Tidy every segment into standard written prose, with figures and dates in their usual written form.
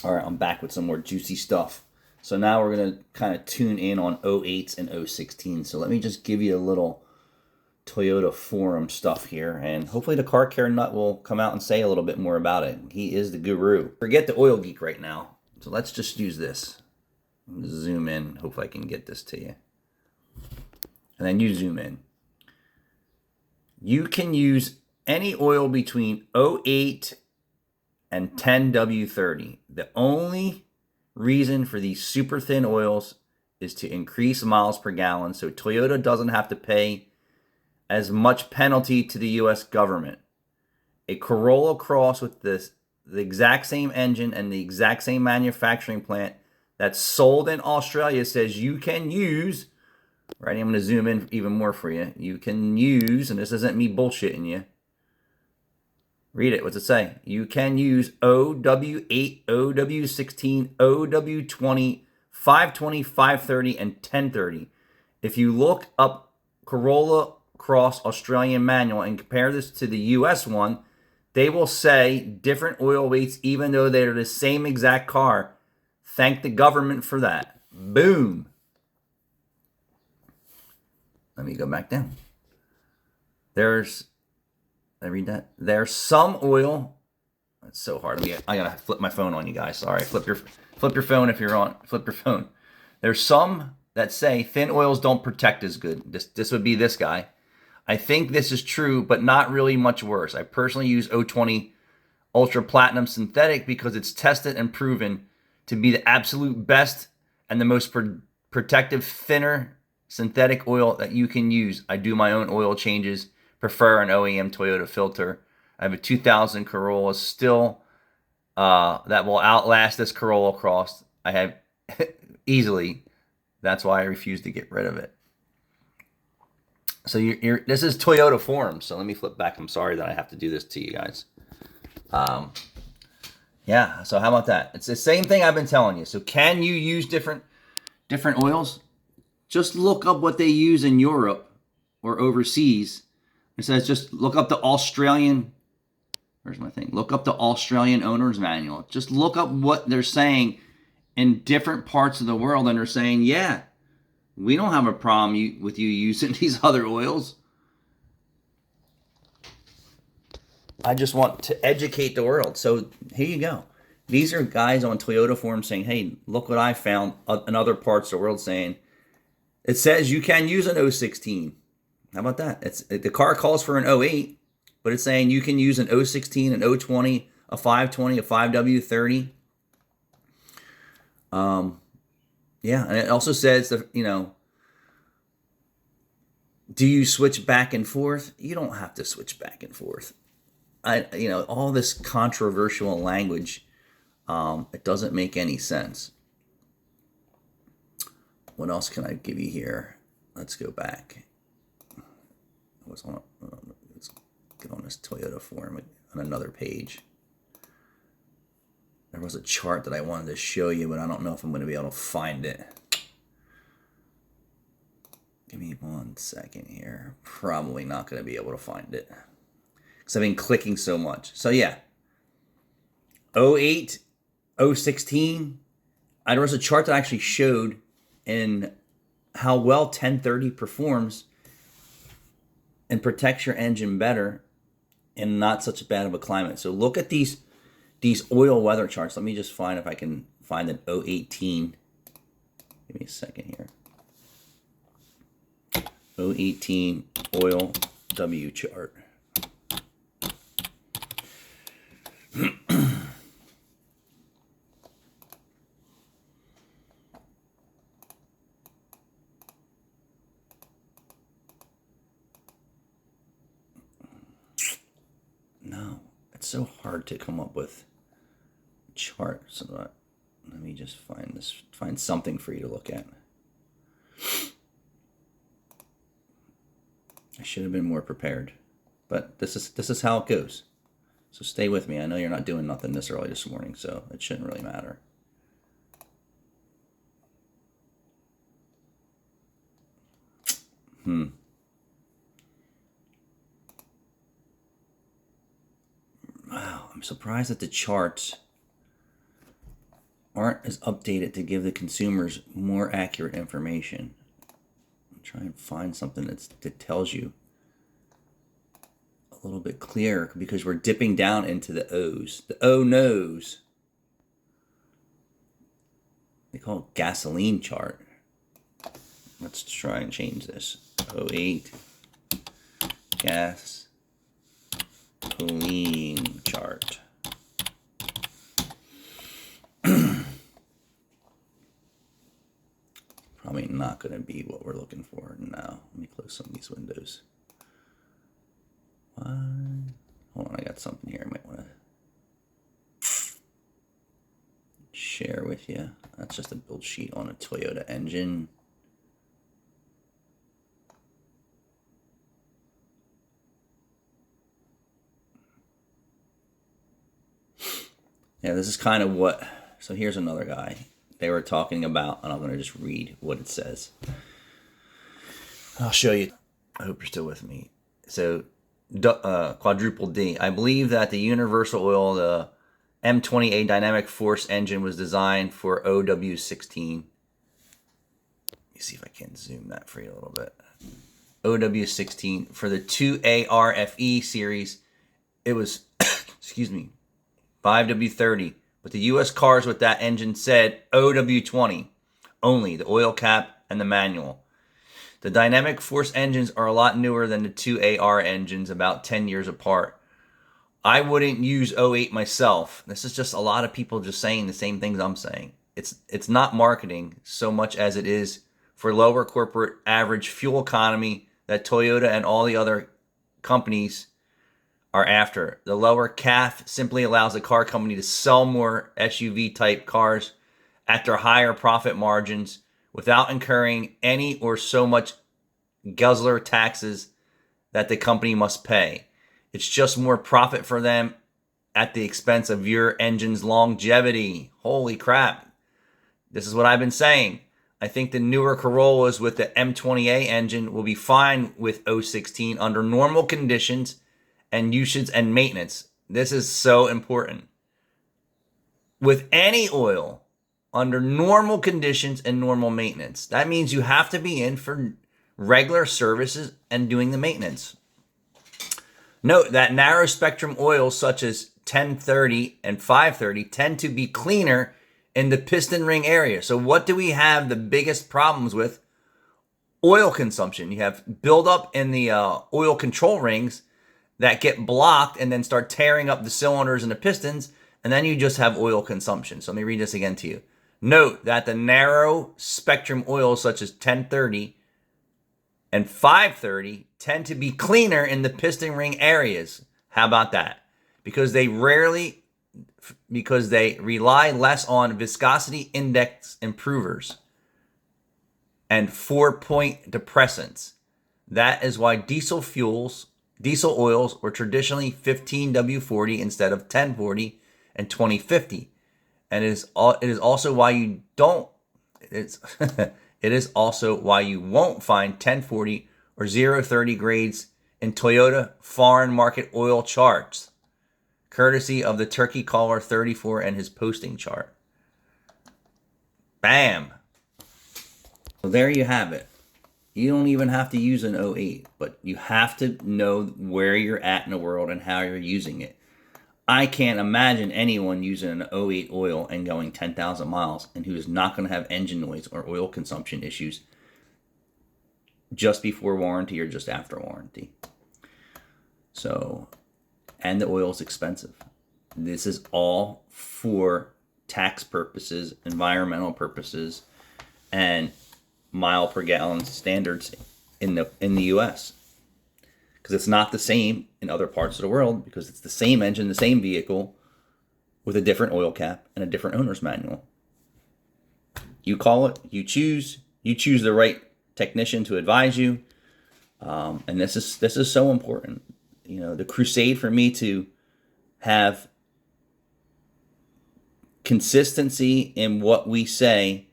All right, I'm back with some more juicy stuff. So now we're going to kind of tune in on '08s and '16. So let me just give you a little Toyota forum stuff here, and hopefully the car care nut will come out and say a little bit more about it. He is the guru. Forget the oil geek right now. So let's just use this. Zoom in. Hopefully I can get this to you. And then you zoom in. You can use any oil between '08 and 10W30. The only reason for these super thin oils is to increase miles per gallon so Toyota doesn't have to pay as much penalty to the US government. A Corolla Cross with the exact same engine and the exact same manufacturing plant that's sold in Australia says you can use, right? I'm going to zoom in even more for you. You can use, and this isn't me bullshitting you. Read it. What's it say? You can use OW8, OW16, OW20, 520, 530, and 1030. If you look up Corolla Cross Australian manual and compare this to the US one, they will say different oil weights even though they're the same exact car. Thank the government for that. Boom. Let me go back down. I read that. There's some oil. That's so hard. I gotta flip my phone on you guys. Sorry. Flip your phone if you're on. Flip your phone. There's some that say thin oils don't protect as good. This would be this guy. I think this is true, but not really much worse. I personally use O20 Ultra Platinum Synthetic because it's tested and proven to be the absolute best and the most protective, thinner synthetic oil that you can use. I do my own oil changes. Prefer an OEM Toyota filter. I have a 2000 Corolla still that will outlast this Corolla Cross. I have easily. That's why I refuse to get rid of it. So this is Toyota forums. So let me flip back. I'm sorry that I have to do this to you guys. Yeah. So how about that? It's the same thing I've been telling you. So can you use different oils? Just look up what they use in Europe or overseas. It says just look up the Australian. Where's my thing? Look up the Australian owner's manual. Just look up what they're saying in different parts of the world, and they're saying, yeah, we don't have a problem with you using these other oils. I just want to educate the world. So here you go. These are guys on Toyota forums saying, hey, look what I found in other parts of the world saying, it says you can use an 016. How about that? The car calls for an 08, but it's saying you can use an 016, an 020, a 520, a 5W30. Yeah, and it also says that, do you switch back and forth? You don't have to switch back and forth. All this controversial language, it doesn't make any sense. What else can I give you here? Let's go back. Let's get on this Toyota forum on another page. There was a chart that I wanted to show you, but I don't know if I'm going to be able to find it. Give me 1 second here. Probably not going to be able to find it because I've been clicking so much. So yeah, 08, 016. There was a chart that actually showed in how well 1030 performs and protects your engine better in not such bad of a climate. So look at these oil weather charts. Let me just find if I can find an 018. Give me a second here. 018 oil W chart. No, it's so hard to come up with a chart. So let me just find something for you to look at. I should have been more prepared, but this is how it goes. So stay with me. I know you're not doing nothing this early this morning, so it shouldn't really matter. Wow, I'm surprised at the charts. aren't as updated to give the consumers more accurate information. I'm trying to find something that tells you a little bit clearer, because we're dipping down into the O's. The O knows. They call it gasoline chart. Let's try and change this. 08 gasoline chart. Probably not going to be what we're looking for now. Let me close some of these windows. Hold on, I got something here I might want to share with you. That's just a build sheet on a Toyota engine. Yeah, this is kind of what... So here's another guy they were talking about, and I'm going to just read what it says. I'll show you. I hope you're still with me. So, quadruple D. I believe that the Universal Oil, the M20A Dynamic Force engine, was designed for OW16. Let me see if I can zoom that for you a little bit. OW16. For the 2ARFE series, it was, excuse me, 5W30. But the U.S. cars with that engine said OW20 only, the oil cap and the manual. The Dynamic Force engines are a lot newer than the 2AR engines, about 10 years apart. I wouldn't use 08 myself. This is just a lot of people just saying the same things I'm saying. It's not marketing so much as it is for lower corporate average fuel economy that Toyota and all the other companies are after. The lower CAF simply allows the car company to sell more SUV type cars at their higher profit margins without incurring any or so much guzzler taxes that the company must pay. It's just more profit for them at the expense of your engine's longevity. Holy crap. This is what I've been saying. I think the newer Corollas with the M20A engine will be fine with 016 under normal conditions and usage and maintenance. This is so important. With any oil, under normal conditions and normal maintenance. That means you have to be in for regular services and doing the maintenance. Note that narrow spectrum oils such as 1030 and 530 tend to be cleaner in the piston ring area. So what do we have the biggest problems with? Oil consumption. You have buildup in the oil control rings that get blocked and then start tearing up the cylinders and the pistons, and then you just have oil consumption. So let me read this again to you. Note that the narrow spectrum oils such as 1030 and 530 tend to be cleaner in the piston ring areas. How about that? Because they rely less on viscosity index improvers and 4-point depressants. That is why diesel oils were traditionally 15W40 instead of 1040 and 2050. And it is also why you don't it is also why you won't find 1040 or 030 grades in Toyota foreign market oil charts, courtesy of the Turkey Caller 34 and his posting chart. Bam. So there you have it. You don't even have to use an 08, but you have to know where you're at in the world and how you're using it. I can't imagine anyone using an 08 oil and going 10,000 miles and who is not going to have engine noise or oil consumption issues just before warranty or just after warranty. So, and the oil is expensive. This is all for tax purposes, environmental purposes, and mile per gallon standards in the US. Because it's not the same in other parts of the world, because it's the same engine, the same vehicle with a different oil cap and a different owner's manual. You call it, you choose the right technician to advise you. And this is so important. You know, the crusade for me to have consistency in what we say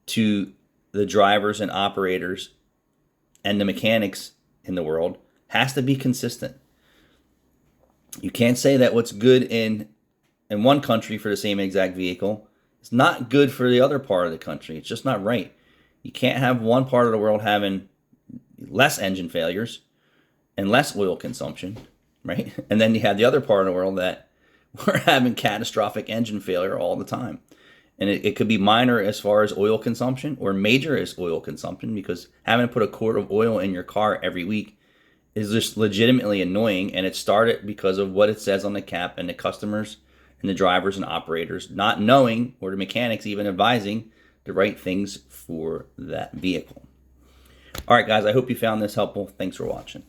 to the drivers and operators and the mechanics in the world has to be consistent. You can't say that what's good in one country for the same exact vehicle It's not good for the other part of the country. It's just not right. You can't have one part of the world having less engine failures and less oil consumption, right? And then you have the other part of the world that we're having catastrophic engine failure all the time. And it could be minor as far as oil consumption or major as oil consumption, because having to put a quart of oil in your car every week is just legitimately annoying. And it started because of what it says on the cap and the customers and the drivers and operators not knowing, or the mechanics even advising, the right things for that vehicle. All right, guys, I hope you found this helpful. Thanks for watching.